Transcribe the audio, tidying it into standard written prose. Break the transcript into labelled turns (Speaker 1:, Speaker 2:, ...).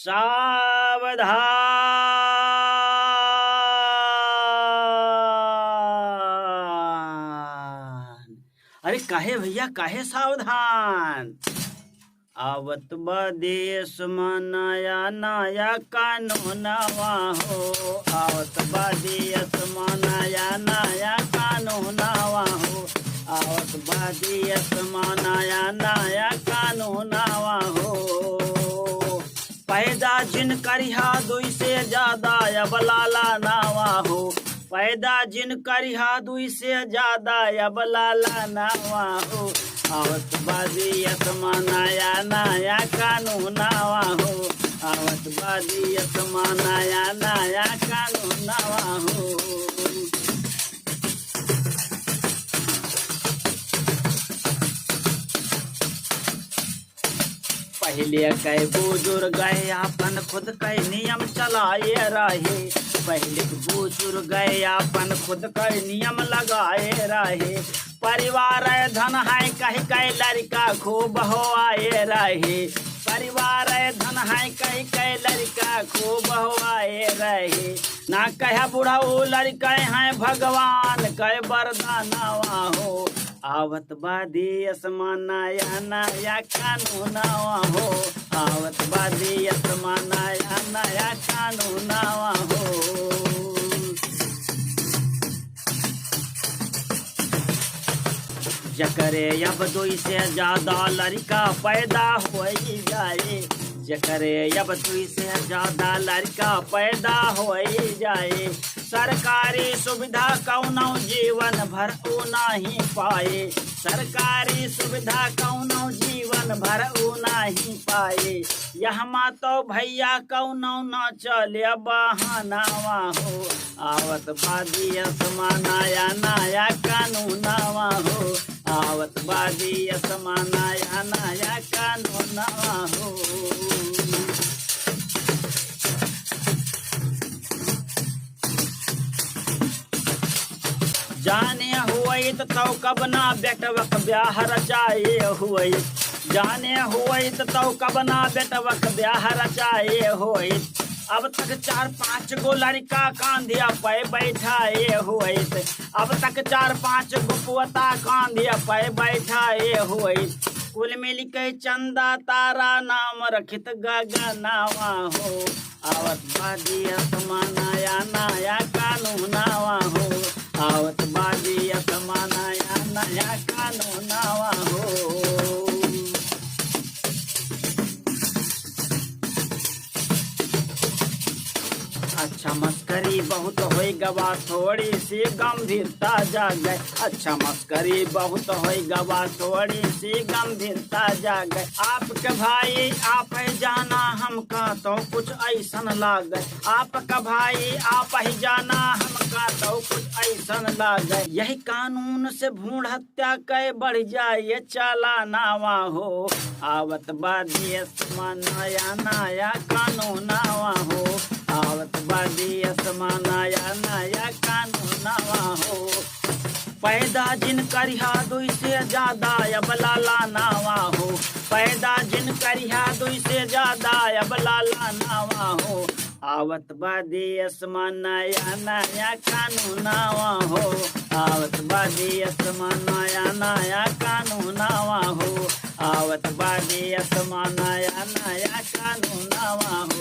Speaker 1: सावधान। अरे काहे भैया, काहे सावधान? आवत बा देश में नया नया कानूनवा हो। आवत बा देश में नया नया कानूनवा हो। आवत बा देश में नया नया कानूनवा हो। पैदा जिन करिहा दुई से ज्यादा अब लाला नावा हो। पैदा जिन करिहा दुई से ज्यादा अब लाला नावा हो। आवत बादियत में नया नया कानूनवा हो। आवत बादियत में नया नया कानूनवा हो। पहले कई बुजुर्ग अपन खुद कई नियम चलाए रहे। पहले बुजुर्ग अपन खुद कई नियम लगाए रहे। परिवार धन है कह कई लड़का खूब हो आए रहे। परिवार धन है कह कई लड़का खूब हो आए रहे। ना कह बूढ़ा लड़का है भगवान कह वरदानवा हो। आवत बादेश में नया नया कानूनवा हो। आवत बादेश में नया नया कानूनवा हो। जकरे अब दुई से ज्यादा लड़का पैदा हो जाए। जकरे अब दुई से ज्यादा लड़का पैदा हो जाए। सरकारी सुविधा कौनो जीवन भर ऊ नहीं पाए। सरकारी सुविधा कौनो जीवन भर ऊ नहीं पाए। यहाँ तो भैया कौनो न चले बहानावा हो। आवत बादियत में नया नया कानूनवा हो। आवत बादियत में नया नया कानूनवा हो। जाने हुई तो कब ना बेटवक ब्याह रचाए हुई। जाने हुई तो कब ना बेटवक ब्याह रचाए हुई। अब तक 4-5 गो लड़का कांधिया पे बैठाए हुई। अब तक 4-5 गो पोता कांधिया पे बैठाए हुई। कुल मिल के चंदा तारा नाम रखित गगनावा हो। आवत बादियत में नया नया कानूनवा हो। आवत बादियत में नया नया कानूनवा हो। अच्छा मस्करी बहुत होई गवा थोड़ी सी गंभीरता जागे। अच्छा मस्करी बहुत होई गवा थोड़ी सी गंभीरता जागे। आपके भाई आप ही जाना हमका तो कुछ ऐसन लागे। आपका भाई आप ही जाना हमका तो कुछ ऐसन लागे। यही कानून से भ्रूण हत्या के बढ़ जाए चालानावा हो। आवत बादियत में नया नया कानूनवा हो। आवत बादियत में नया नया कानूनवा हो। पैदा जिन करिहा दुई से ज्यादा अब लाला नावा हो। पैदा जिन करिहा दुई से ज्यादा अब लाला नावा हो। आवत बादियत में नया नया कानूनवा हो। आवत बादियत में नया नया कानूनवा हो। आवत बादियत में नया नया कानूनवा हो।